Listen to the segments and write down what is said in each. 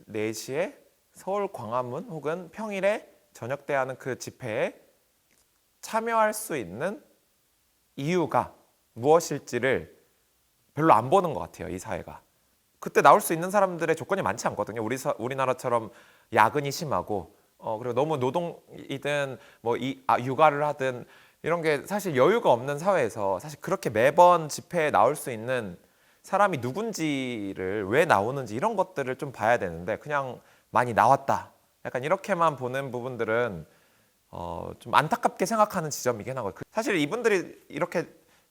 4시에 서울 광화문 혹은 평일에 저녁 때 하는 그 집회에 참여할 수 있는 이유가 무엇일지를 별로 안 보는 것 같아요, 이 사회가. 그때 나올 수 있는 사람들의 조건이 많지 않거든요. 우리나라처럼 야근이 심하고 그리고 너무 노동이든 육아를 하든 이런 게 사실 여유가 없는 사회에서 사실 그렇게 매번 집회에 나올 수 있는 사람이 누군지를 왜 나오는지 이런 것들을 좀 봐야 되는데 그냥 많이 나왔다. 약간 이렇게만 보는 부분들은 좀 안타깝게 생각하는 지점이긴 하고요. 사실 이분들이 이렇게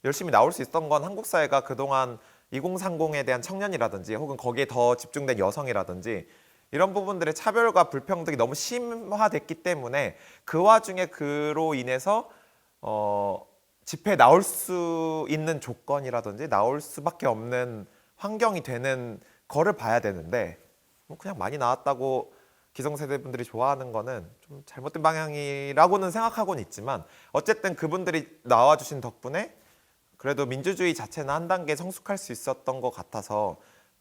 열심히 나올 수 있었던 건 한국 사회가 그동안 2030에 대한 청년이라든지 혹은 거기에 더 집중된 여성이라든지 이런 부분들의 차별과 불평등이 너무 심화됐기 때문에 그 와중에 그로 인해서 집회에 나올 수 있는 조건이라든지 나올 수밖에 없는 환경이 되는 거를 봐야 되는데 뭐 그냥 많이 나왔다고 기성세대 분들이 좋아하는 거는 좀 잘못된 방향이라고는 생각하고는 있지만 어쨌든 그분들이 나와주신 덕분에 그래도 민주주의 자체는 한 단계 성숙할 수 있었던 것 같아서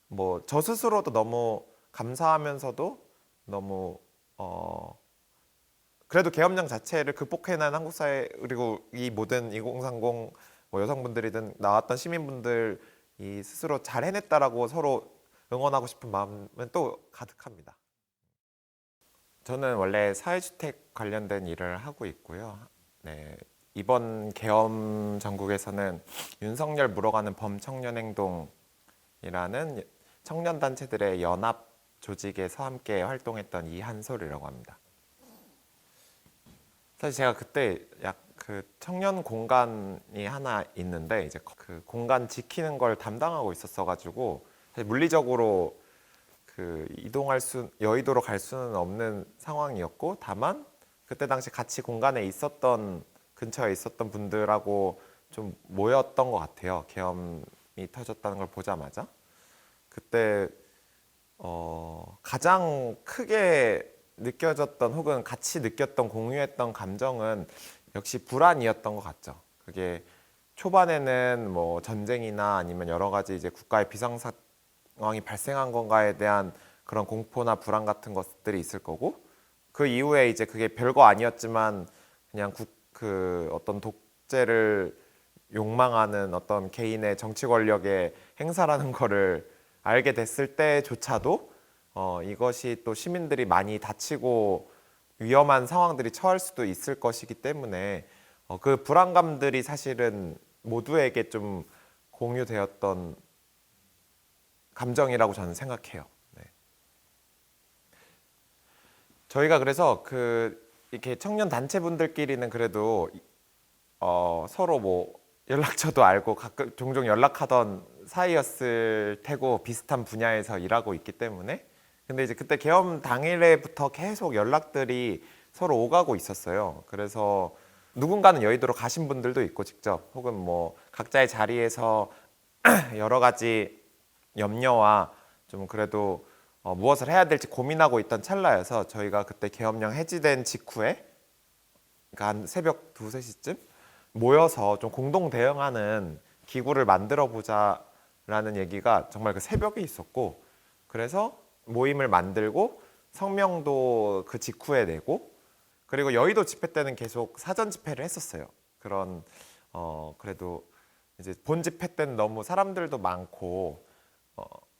뭐 저 스스로도 너무 감사하면서도 너무 그래도 계엄령 자체를 극복해낸 한국 사회 그리고 이 모든 2030 뭐 여성분들이든 나왔던 시민분들이 스스로 잘 해냈다라고 서로 응원하고 싶은 마음은 또 가득합니다. 저는 원래 사회주택 관련된 일을 하고 있고요. 네, 이번 계엄 전국에서는 윤석열 물어가는 범청년행동이라는 청년단체들의 연합 조직에서 함께 활동했던 이한솔이라고 합니다. 사실 제가 그때 그 청년 공간이 하나 있는데 이제 그 공간 지키는 걸 담당하고 있었어가지고 사실 물리적으로 그 여의도로 갈 수는 없는 상황이었고 다만 그때 당시 같이 공간에 있었던 근처에 있었던 분들하고 좀 모였던 것 같아요. 계엄이 터졌다는 걸 보자마자 그때 가장 크게 느껴졌던 혹은 같이 느꼈던 공유했던 감정은 역시 불안이었던 것 같죠. 그게 초반에는 뭐 전쟁이나 아니면 여러 가지 이제 국가의 비상 상황이 발생한 건가에 대한 그런 공포나 불안 같은 것들이 있을 거고 그 이후에 이제 그게 별거 아니었지만 그냥 그 어떤 독재를 욕망하는 어떤 개인의 정치 권력의 행사라는 거를 알게 됐을 때조차도 이것이 또 시민들이 많이 다치고 위험한 상황들이 처할 수도 있을 것이기 때문에 그 불안감들이 사실은 모두에게 좀 공유되었던 감정이라고 저는 생각해요. 네. 저희가 그래서 이렇게 청년 단체분들끼리는 그래도 서로 뭐 연락처도 알고 가끔 종종 연락하던 사이였을 테고 비슷한 분야에서 일하고 있기 때문에 근데 이제 그때 계엄 당일에부터 계속 연락들이 서로 오가고 있었어요. 그래서 누군가는 여의도로 가신 분들도 있고 직접 혹은 뭐 각자의 자리에서 여러 가지 염려와 좀 그래도 무엇을 해야 될지 고민하고 있던 찰나여서 저희가 그때 계엄령 해지된 직후에 그러니까 한 새벽 2, 3시쯤 모여서 좀 공동 대응하는 기구를 만들어 보자라는 얘기가 정말 그 새벽에 있었고 그래서 모임을 만들고 성명도 그 직후에 내고 그리고 여의도 집회 때는 계속 사전 집회를 했었어요. 그런 그래도 이제 본 집회 때는 너무 사람들도 많고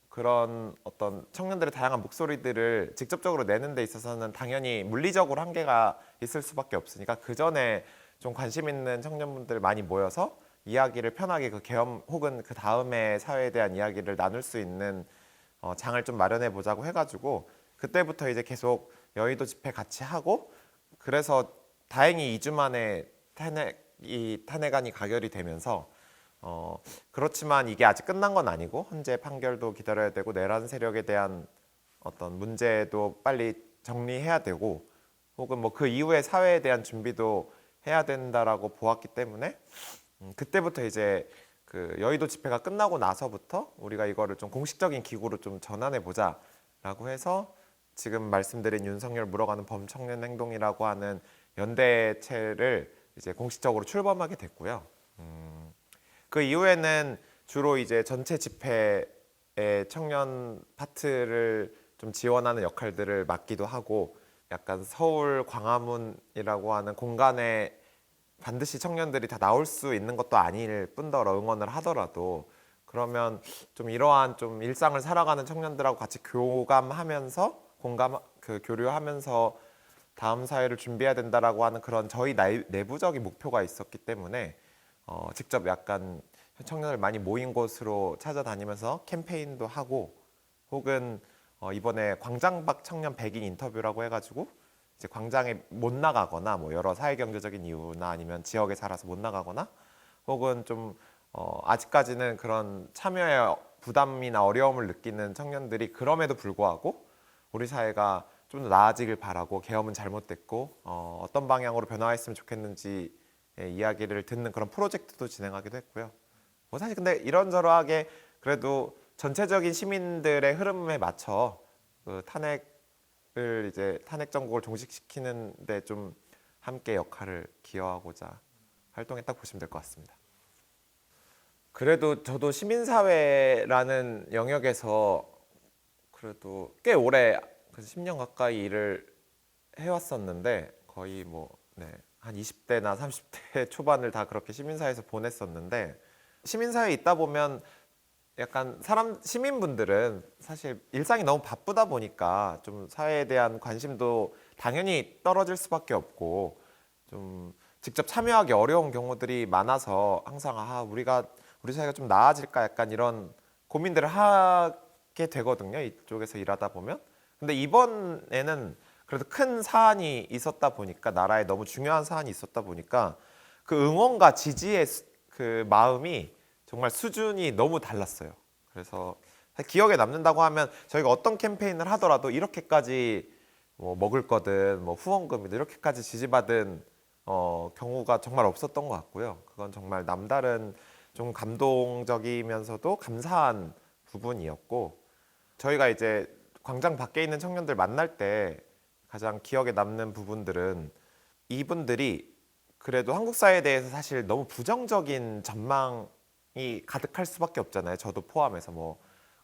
그런 어떤 청년들의 다양한 목소리들을 직접적으로 내는 데 있어서는 당연히 물리적으로 한계가 있을 수밖에 없으니까 그 전에 좀 관심 있는 청년분들 많이 모여서 이야기를 편하게 그 계엄 혹은 그 다음에 사회에 대한 이야기를 나눌 수 있는 장을 좀 마련해 보자고 해가지고 그때부터 이제 계속 여의도 집회 같이 하고 그래서 다행히 2주 만에 탄핵안이 가결이 되면서 그렇지만 이게 아직 끝난 건 아니고 헌재 판결도 기다려야 되고 내란 세력에 대한 어떤 문제도 빨리 정리해야 되고 혹은 뭐 그 이후에 사회에 대한 준비도 해야 된다라고 보았기 때문에 그때부터 이제 그 여의도 집회가 끝나고 나서부터 우리가 이거를 좀 공식적인 기구로 좀 전환해 보자라고 해서 지금 말씀드린 윤석열 물어가는 범청년 행동이라고 하는 연대체를 이제 공식적으로 출범하게 됐고요. 그 이후에는 주로 이제 전체 집회의 청년 파트를 좀 지원하는 역할들을 맡기도 하고 약간 서울 광화문이라고 하는 공간에 반드시 청년들이 다 나올 수 있는 것도 아닐 뿐더러 응원을 하더라도 그러면 좀 이러한 좀 일상을 살아가는 청년들하고 같이 교감하면서 교류하면서 다음 사회를 준비해야 된다라고 하는 그런 저희 내부적인 목표가 있었기 때문에 직접 약간 청년을 많이 모인 곳으로 찾아다니면서 캠페인도 하고 혹은 이번에 광장밖 청년 100인 인터뷰라고 해가지고 이제 광장에 못 나가거나 뭐 여러 사회경제적인 이유나 아니면 지역에 살아서 못 나가거나 혹은 좀 아직까지는 그런 참여에 부담이나 어려움을 느끼는 청년들이 그럼에도 불구하고 우리 사회가 좀 더 나아지길 바라고 계엄은 잘못됐고 어떤 방향으로 변화했으면 좋겠는지 이야기를 듣는 그런 프로젝트도 진행하기도 했고요. 뭐 사실 근데 이런저런하게 그래도 전체적인 시민들의 흐름에 맞춰 그 탄핵 정국을 종식시키는데 좀 함께 역할을 기여하고자 활동했다고 보시면 될 것 같습니다. 그래도 저도 시민사회라는 영역에서 그래도 꽤 오래 10년 가까이 일을 해왔었는데 거의 한 20대나 30대 초반을 다 그렇게 시민사회에서 보냈었는데 시민사회에 있다 보면 약간 시민분들은 사실 일상이 너무 바쁘다 보니까 좀 사회에 대한 관심도 당연히 떨어질 수밖에 없고 좀 직접 참여하기 어려운 경우들이 많아서 항상 우리 사회가 좀 나아질까 약간 이런 고민들을 하게 되거든요. 이쪽에서 일하다 보면. 근데 이번에는 그래도 큰 사안이 있었다 보니까 나라에 너무 중요한 사안이 있었다 보니까 그 응원과 지지의 그 마음이 정말 수준이 너무 달랐어요. 그래서 기억에 남는다고 하면 저희가 어떤 캠페인을 하더라도 이렇게까지 뭐 먹을 거든 뭐 후원금이든 이렇게까지 지지받은 경우가 정말 없었던 것 같고요. 그건 정말 남다른 좀 감동적이면서도 감사한 부분이었고 저희가 이제 광장 밖에 있는 청년들 만날 때 가장 기억에 남는 부분들은 이분들이 그래도 한국 사회에 대해서 사실 너무 부정적인 전망이 가득할 수밖에 없잖아요. 저도 포함해서 뭐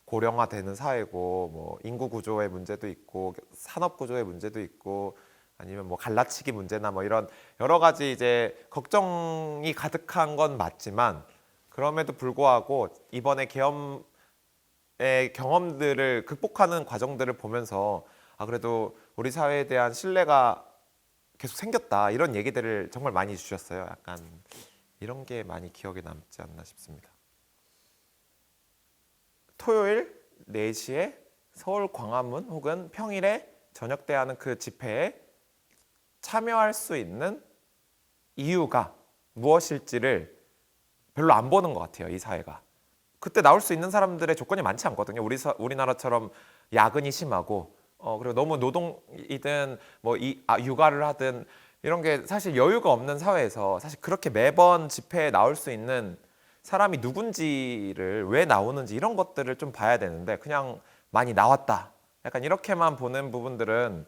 고령화되는 사회고 뭐 인구 구조의 문제도 있고 산업 구조의 문제도 있고 아니면 뭐 갈라치기 문제나 뭐 이런 여러 가지 이제 걱정이 가득한 건 맞지만 그럼에도 불구하고 이번에 계엄의 경험들을 극복하는 과정들을 보면서 그래도 우리 사회에 대한 신뢰가 계속 생겼다 이런 얘기들을 정말 많이 주셨어요. 약간 이런 게 많이 기억에 남지 않나 싶습니다. 토요일 4시에 서울 광화문 혹은 평일에 저녁 때 하는 그 집회에 참여할 수 있는 이유가 무엇일지를 별로 안 보는 것 같아요. 이 사회가. 그때 나올 수 있는 사람들의 조건이 많지 않거든요. 우리나라처럼 야근이 심하고 그리고 너무 노동이든 육아를 하든 이런 게 사실 여유가 없는 사회에서 사실 그렇게 매번 집회에 나올 수 있는 사람이 누군지를 왜 나오는지 이런 것들을 좀 봐야 되는데 그냥 많이 나왔다. 약간 이렇게만 보는 부분들은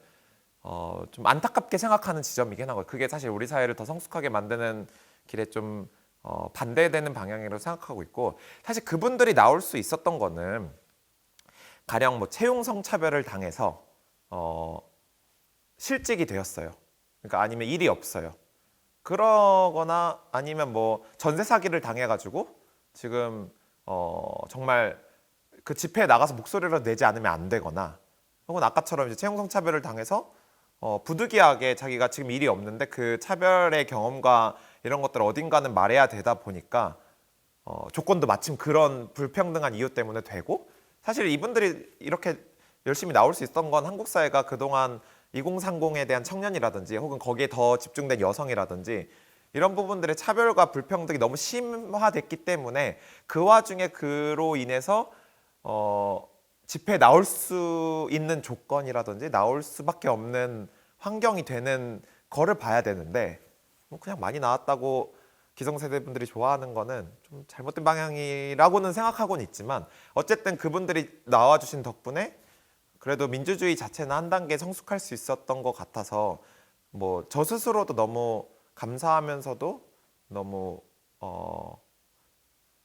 좀 안타깝게 생각하는 지점이긴 하고요. 그게 사실 우리 사회를 더 성숙하게 만드는 길에 좀 반대되는 방향이라고 생각하고 있고 사실 그분들이 나올 수 있었던 거는 가령 뭐 채용 성차별을 당해서 실직이 되었어요. 그러니까 아니면 일이 없어요. 그러거나 아니면 뭐 전세 사기를 당해가지고 지금 정말 그 집회에 나가서 목소리를 내지 않으면 안 되거나 혹은 아까처럼 이제 채용 성차별을 당해서 부득이하게 자기가 지금 일이 없는데 그 차별의 경험과 이런 것들을 어딘가는 말해야 되다 보니까 조건도 마침 그런 불평등한 이유 때문에 되고 사실 이분들이 이렇게 열심히 나올 수 있었던 건 한국 사회가 그동안 2030에 대한 청년이라든지 혹은 거기에 더 집중된 여성이라든지 이런 부분들의 차별과 불평등이 너무 심화됐기 때문에 그 와중에 그로 인해서 집회에 나올 수 있는 조건이라든지 나올 수밖에 없는 환경이 되는 거를 봐야 되는데 뭐 그냥 많이 나왔다고 기성세대 분들이 좋아하는 거는 좀 잘못된 방향이라고는 생각하고는 있지만 어쨌든 그분들이 나와주신 덕분에 그래도 민주주의 자체는 한 단계 성숙할 수 있었던 것 같아서 뭐 저 스스로도 너무 감사하면서도 너무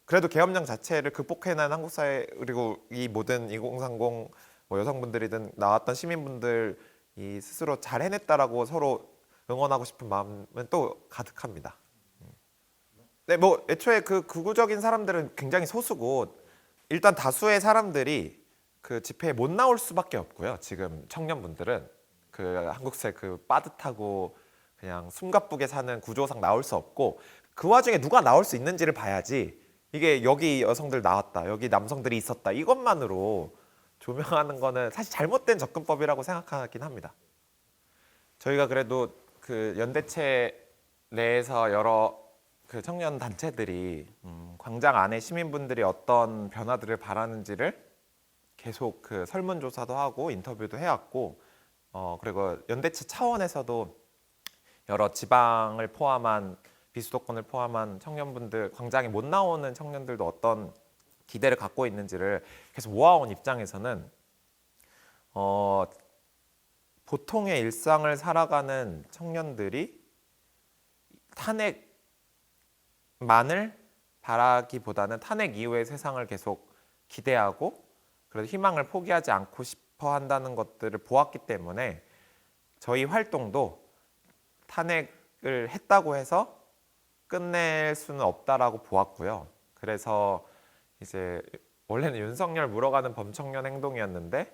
그래도 계엄령 자체를 극복해낸 한국 사회 그리고 이 모든 2030 뭐 여성분들이든 나왔던 시민분들이 스스로 잘 해냈다라고 서로 응원하고 싶은 마음은 또 가득합니다. 네, 뭐 애초에 그 극우적인 사람들은 굉장히 소수고 일단 다수의 사람들이 그 집회에 못 나올 수밖에 없고요. 지금 청년분들은 그 한국사회 그 빠듯하고 그냥 숨가쁘게 사는 구조상 나올 수 없고 그 와중에 누가 나올 수 있는지를 봐야지 이게 여기 여성들 나왔다, 여기 남성들이 있었다 이것만으로 조명하는 거는 사실 잘못된 접근법이라고 생각하긴 합니다. 저희가 그래도 그 연대체 내에서 여러 그 청년 단체들이 광장 안에 시민분들이 어떤 변화들을 바라는지를 계속 그 설문조사도 하고 인터뷰도 해왔고 그리고 연대체 차원에서도 여러 지방을 포함한 비수도권을 포함한 청년분들 광장에 못 나오는 청년들도 어떤 기대를 갖고 있는지를 계속 모아온 입장에서는 보통의 일상을 살아가는 청년들이 탄핵만을 바라기보다는 탄핵 이후의 세상을 계속 기대하고 그래서 희망을 포기하지 않고 싶어 한다는 것들을 보았기 때문에 저희 활동도 탄핵을 했다고 해서 끝낼 수는 없다라고 보았고요. 그래서 이제 원래는 윤석열 물어가는 범청년 행동이었는데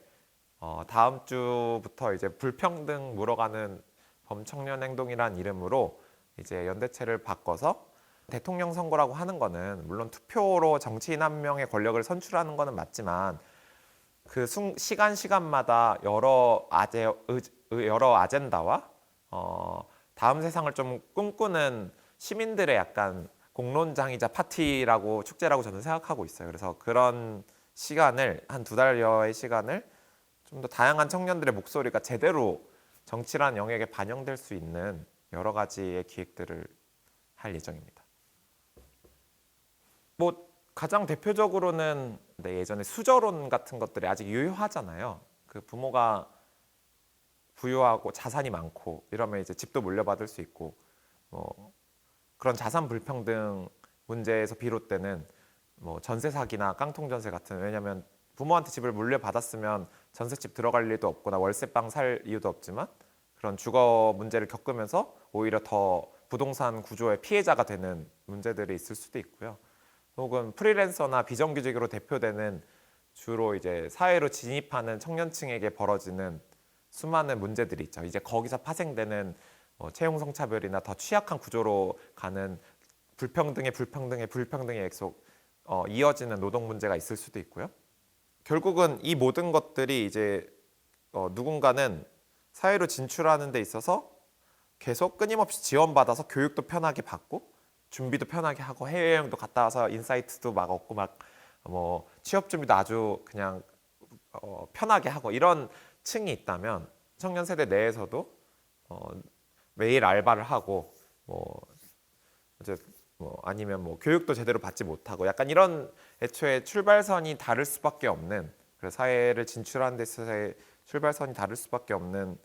다음 주부터 이제 불평등 물어가는 범청년 행동이란 이름으로 이제 연대체를 바꿔서 대통령 선거라고 하는 거는 물론 투표로 정치인 한 명의 권력을 선출하는 거는 맞지만 그 시간마다 여러 아젠다와 다음 세상을 좀 꿈꾸는 시민들의 약간 공론장이자 파티라고 축제라고 저는 생각하고 있어요. 그래서 그런 시간을 한 2달여의 시간을 좀 더 다양한 청년들의 목소리가 제대로 정치란 영역에 반영될 수 있는 여러 가지의 기획들을 할 예정입니다. 뭐 가장 대표적으로는 예전에 수저론 같은 것들이 아직 유효하잖아요. 그 부모가 부유하고 자산이 많고 이러면 이제 집도 물려받을 수 있고 그런 자산 불평등 문제에서 비롯되는 뭐 전세 사기나 깡통 전세 같은 왜냐하면 부모한테 집을 물려받았으면 전셋집 들어갈 일도 없거나 월세방 살 이유도 없지만 그런 주거 문제를 겪으면서 오히려 더 부동산 구조의 피해자가 되는 문제들이 있을 수도 있고요. 혹은 프리랜서나 비정규직으로 대표되는 주로 이제 사회로 진입하는 청년층에게 벌어지는 수많은 문제들이 있죠. 이제 거기서 파생되는 채용 성차별이나 더 취약한 구조로 가는 불평등에 계속 이어지는 노동 문제가 있을 수도 있고요. 결국은 이 모든 것들이 이제 누군가는 사회로 진출하는 데 있어서 계속 끊임없이 지원받아서 교육도 편하게 받고 준비도 편하게 하고 해외여행도 갔다 와서 인사이트도 막 얻고 막 뭐 취업 준비도 아주 그냥 편하게 하고 이런 층이 있다면 청년 세대 내에서도 매일 알바를 하고 아니면 뭐 교육도 제대로 받지 못하고 약간 이런 애초에 출발선이 다를 수밖에 없는 그래서 사회를 진출하는 데 있어서의 출발선이 다를 수밖에 없는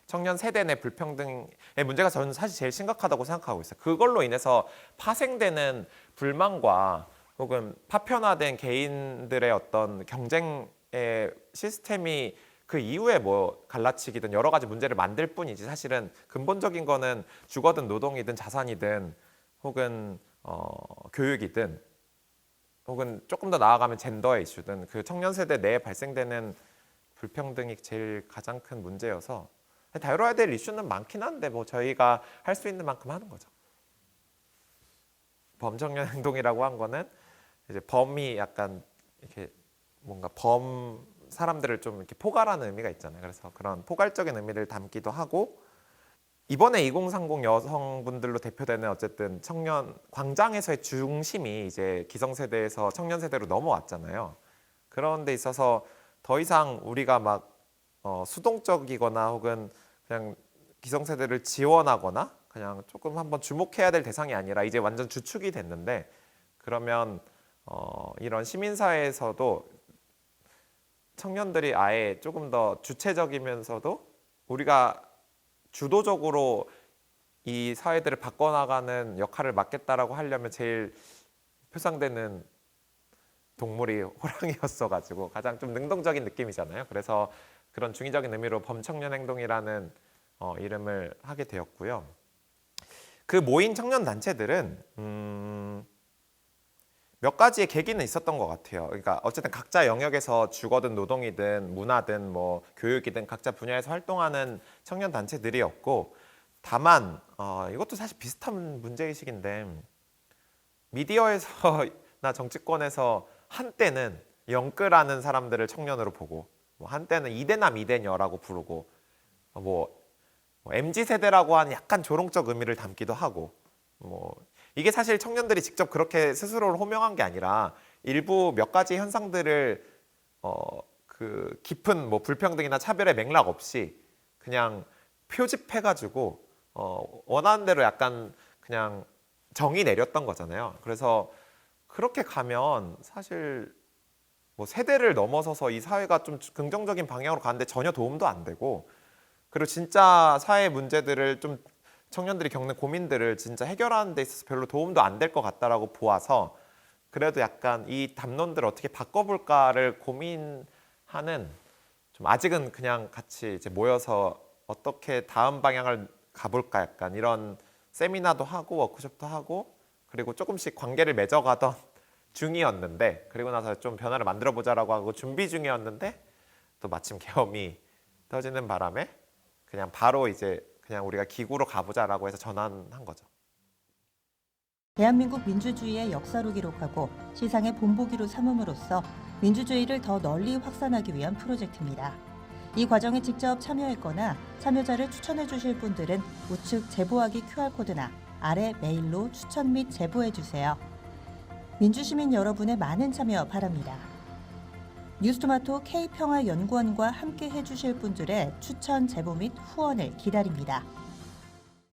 청년 세대 내 불평등의 문제가 저는 사실 제일 심각하다고 생각하고 있어요. 그걸로 인해서 파생되는 불만과 혹은 파편화된 개인들의 어떤 경쟁의 시스템이 그 이후에 뭐 갈라치기든 여러 가지 문제를 만들 뿐이지 사실은 근본적인 거는 주거든 노동이든 자산이든 혹은 교육이든 혹은 조금 더 나아가면 젠더의 이슈든 그 청년 세대 내에 발생되는 불평등이 제일 가장 큰 문제여서 다뤄야 될 이슈는 많긴 한데 뭐 저희가 할 수 있는 만큼 하는 거죠. 범청년 행동이라고 한 거는 이제 범이 약간 이렇게 뭔가 사람들을 좀 이렇게 포괄하는 의미가 있잖아요. 그래서 그런 포괄적인 의미를 담기도 하고 이번에 2030 여성분들로 대표되는 어쨌든 청년 광장에서의 중심이 이제 기성세대에서 청년 세대로 넘어왔잖아요. 그런 데 있어서 더 이상 우리가 막 수동적이거나 혹은 그냥 기성세대를 지원하거나 그냥 조금 한번 주목해야 될 대상이 아니라 이제 완전 주축이 됐는데 그러면 이런 시민사회에서도 청년들이 아예 조금 더 주체적이면서도 우리가 주도적으로 이 사회들을 바꿔나가는 역할을 맡겠다라고 하려면 제일 표상되는 동물이 호랑이였어가지고 가장 좀 능동적인 느낌이잖아요. 그래서 그런 중의적인 의미로 범청년 행동이라는 이름을 하게 되었고요. 그 모인 청년 단체들은 몇 가지의 계기는 있었던 것 같아요. 그러니까 어쨌든 각자 영역에서 주거든 노동이든 문화든 뭐 교육이든 각자 분야에서 활동하는 청년 단체들이었고, 다만 이것도 사실 비슷한 문제의식인데, 미디어에서나 정치권에서 한때는 영끌하는 사람들을 청년으로 보고, 뭐 한때는 이대남 이대녀라고 부르고, 뭐 MZ 세대라고 하는 약간 조롱적 의미를 담기도 하고, 뭐 이게 사실 청년들이 직접 그렇게 스스로를 호명한 게 아니라 일부 몇 가지 현상들을 그 깊은 뭐 불평등이나 차별의 맥락 없이 그냥 표집해가지고 원하는 대로 약간 그냥 정의 내렸던 거잖아요. 그래서 그렇게 가면 사실 뭐 세대를 넘어서서 이 사회가 좀 긍정적인 방향으로 가는데 전혀 도움도 안 되고, 그리고 진짜 사회 문제들을 좀 청년들이 겪는 고민들을 진짜 해결하는 데 있어서 별로 도움도 안 될 것 같다라고 보아서, 그래도 약간 이 담론들을 어떻게 바꿔볼까를 고민하는, 좀 아직은 그냥 같이 이제 모여서 어떻게 다음 방향을 가볼까 약간 이런 세미나도 하고 워크숍도 하고, 그리고 조금씩 관계를 맺어가던 중이었는데, 그리고 나서 좀 변화를 만들어보자라고 하고 준비 중이었는데, 또 마침 계엄이 터지는 바람에 그냥 바로 이제 그냥 우리가 기구로 가보자라고 해서 전환한 거죠. 대한민국 민주주의의 역사로 기록하고 시상의 본보기로 삼음으로써 민주주의를 더 널리 확산하기 위한 프로젝트입니다. 이 과정에 직접 참여했거나 참여자를 추천해 주실 분들은 우측 제보하기 QR코드나 아래 메일로 추천 및 제보해 주세요. 민주시민 여러분의 많은 참여 바랍니다. 뉴스토마토 K평화연구원과 함께 해주실 분들의 추천 제보 및 후원을 기다립니다.